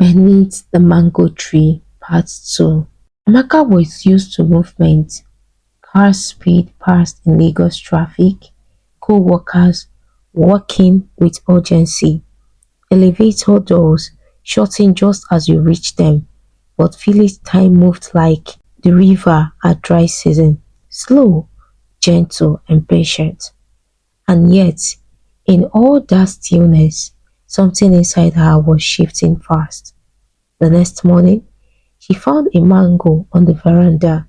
Beneath the Mango Tree, Part 2. Amaka was used to movement. Cars speed past in Lagos traffic, co-workers working with urgency, elevator doors shutting just as you reach them, but village time moved like the river at dry season, slow, gentle and patient. And yet, in all that stillness, something inside her was shifting fast. The next morning, she found a mango on the veranda,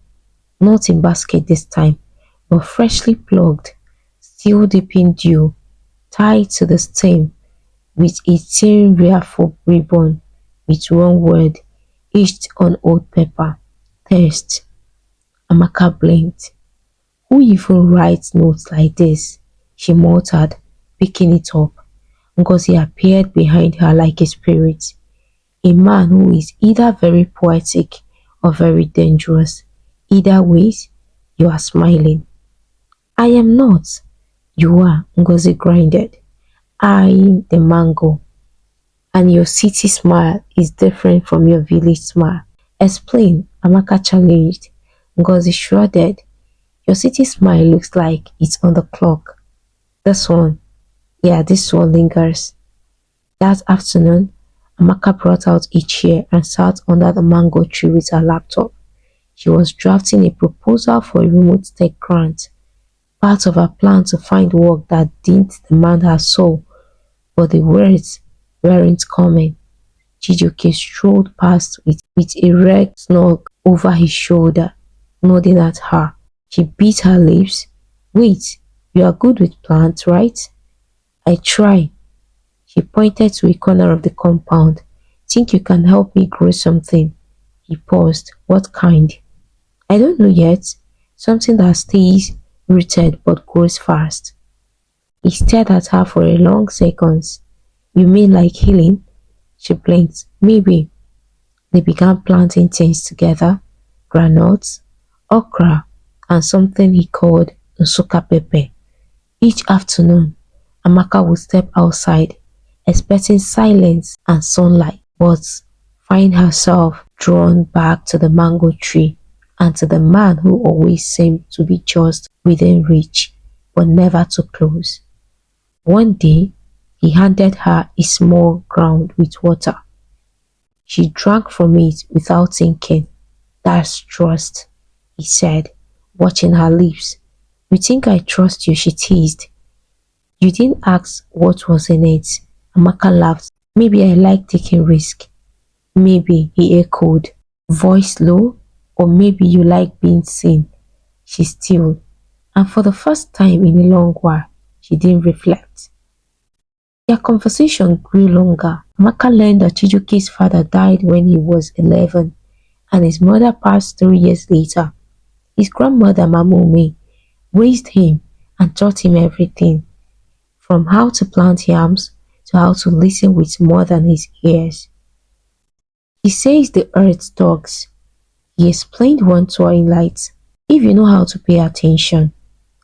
not in basket this time, but freshly plucked, still deep in dew, tied to the stem with a thin ripple ribbon with one word etched on old paper. Thirst. Amaka blinked. Who even writes notes like this? She muttered, picking it up. Ngozi appeared behind her like a spirit. A man who is either very poetic or very dangerous. Either ways, you are smiling. I am not. You are, Ngozi grinded, eyeing the mango. And your city smile is different from your village smile. Explain, Amaka challenged. Ngozi shrugged. Your city smile looks like it's on the clock. This one, yeah, this one lingers. That afternoon, Amaka brought out a chair and sat under the mango tree with her laptop. She was drafting a proposal for a remote tech grant, part of her plan to find work that didn't demand her soul, but the words weren't coming. Chijioke strolled past with a red snug over his shoulder, nodding at her. She bit her lips. Wait, you are good with plants, right? I try. She pointed to a corner of the compound. Think you can help me grow something? He paused. What kind? I don't know yet. Something that stays rooted but grows fast. He stared at her for a long seconds. You mean like healing? She blinked. Maybe. They began planting things together. Granules, okra, and something he called Nsuka pepper. Each afternoon, Amaka would step outside, expecting silence and sunlight, but find herself drawn back to the mango tree and to the man who always seemed to be just within reach, but never too close. One day, he handed her a small ground with water. She drank from it without thinking. That's trust, he said, watching her lips. You think I trust you, she teased. You didn't ask what was in it. Amaka laughed. Maybe I like taking risk. Maybe, he echoed, voice low, or maybe you like being seen. She stilled, and for the first time in a long while, she didn't reflect. Their conversation grew longer. Amaka learned that Chijioke's father died when he was 11, and his mother passed 3 years later. His grandmother, Mamume, raised him and taught him everything, from how to plant yams to how to listen with more than his ears. He says the earth talks. He explained one twilight. If you know how to pay attention.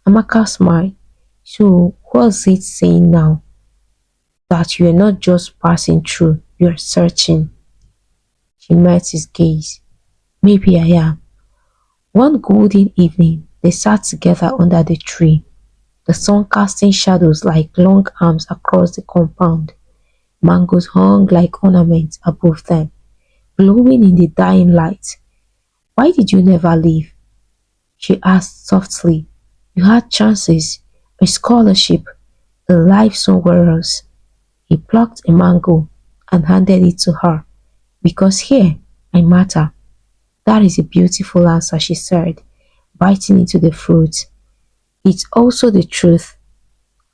Amaka smiled. So what's it saying now? That you are not just passing through, you are searching. She met his gaze. Maybe I am. One golden evening, they sat together under the tree, the sun casting shadows like long arms across the compound. Mangoes hung like ornaments above them, glowing in the dying light. Why did you never leave? She asked softly. You had chances, a scholarship, a life somewhere else. He plucked a mango and handed it to her. Because here, I matter. That is a beautiful answer, she said, biting into the fruit. It's also the truth.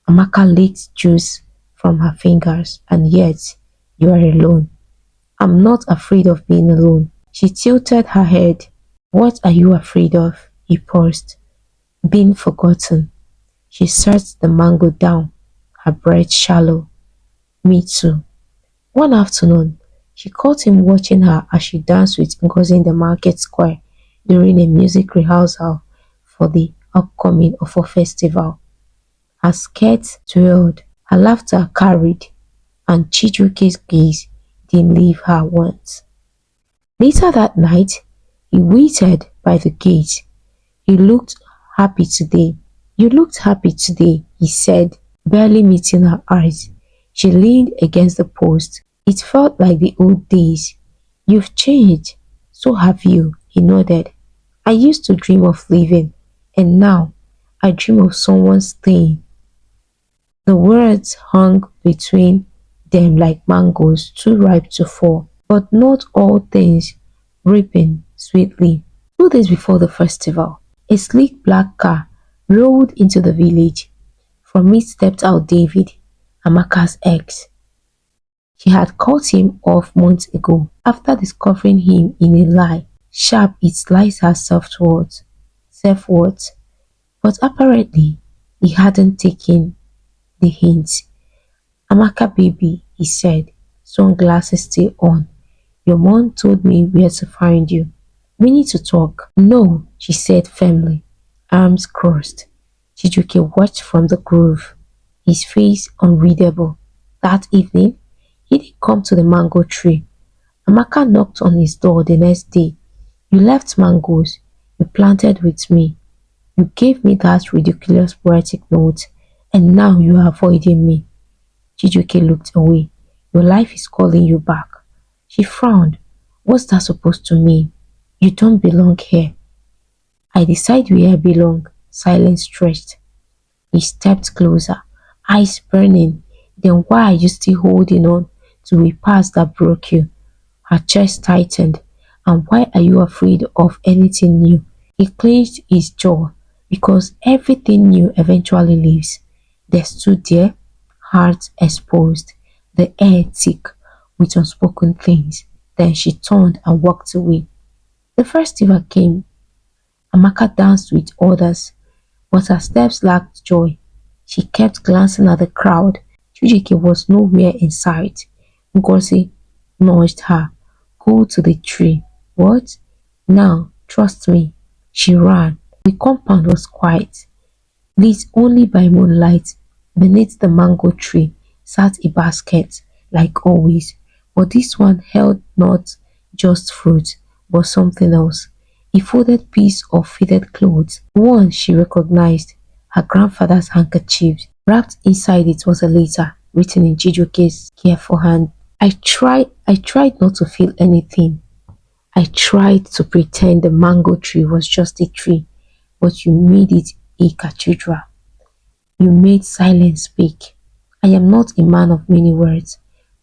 Amaka licked juice from her fingers, and yet you are alone. I'm not afraid of being alone. She tilted her head. What are you afraid of? He paused. Being forgotten. She set the mango down, her breath shallow. Me too. One afternoon, she caught him watching her as she danced with Ngozi in the market square during a music rehearsal for the upcoming Ofo festival. Her skirt twirled, her laughter carried, and Chijioke's gaze didn't leave her once. Later that night, he waited by the gate. He looked happy today. You looked happy today, he said, barely meeting her eyes. She leaned against the post. It felt like the old days. You've changed. So have you, he nodded. I used to dream of leaving, and now I dream of someone staying. The words hung between them like mangoes too ripe to fall, but not all things ripen sweetly. 2 days before the festival, a sleek black car rolled into the village. From it stepped out David, Amaka's ex. She had cut him off months ago after discovering him in a lie. Sharp it sliced her self-worth, but apparently he hadn't taken the hint. Amaka baby, he said, sunglasses still on. Your mom told me where to find you. We need to talk. No, she said firmly, arms crossed. Chijioke watched from the grove, his face unreadable. That evening, he didn't come to the mango tree. Amaka knocked on his door the next day. You left mangoes. You planted with me. You gave me that ridiculous poetic note, and now you are avoiding me. Chijioke looked away. Your life is calling you back. She frowned. What's that supposed to mean? You don't belong here. I decide where I belong. Silence stretched. He stepped closer, eyes burning. Then why are you still holding on to a past that broke you? Her chest tightened. And why are you afraid of anything new? He clenched his jaw because everything new eventually leaves. They stood there, hearts exposed, the air thick with unspoken things. Then she turned and walked away. The festival came. Amaka danced with others, but her steps lacked joy. She kept glancing at the crowd. Chijioke was nowhere in sight. Ngozi nudged her. Go to the tree. What? Now, trust me. She ran. The compound was quiet, lit only by moonlight. Beneath the mango tree sat a basket, like always, but this one held not just fruit, but something else. A folded piece of faded clothes, one she recognized, her grandfather's handkerchief. Wrapped inside it was a letter, written in Chijioke's careful hand. I tried not to feel anything. I tried to pretend the mango tree was just a tree, but you made it a cathedral. You made silence speak. I am not a man of many words,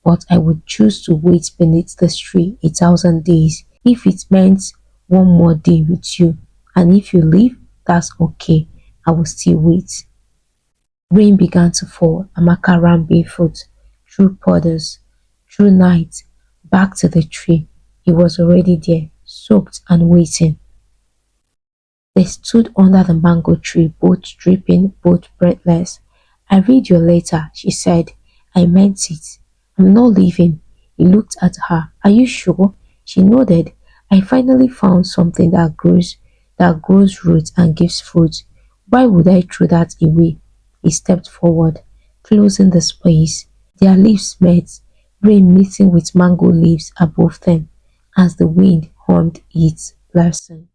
but I would choose to wait beneath this tree 1,000 days if it meant one more day with you. And if you leave, that's okay. I will still wait. Rain began to fall. Amaka ran barefoot, through puddles, through night, back to the tree. He was already there, soaked and waiting. They stood under the mango tree, both dripping, both breathless. I read your letter, she said. I meant it. I'm not leaving. He looked at her. Are you sure? She nodded. I finally found something that grows roots and gives fruit. Why would I throw that away? He stepped forward, closing the space. Their leaves met, rain meeting with mango leaves above them as the wind hummed its lesson.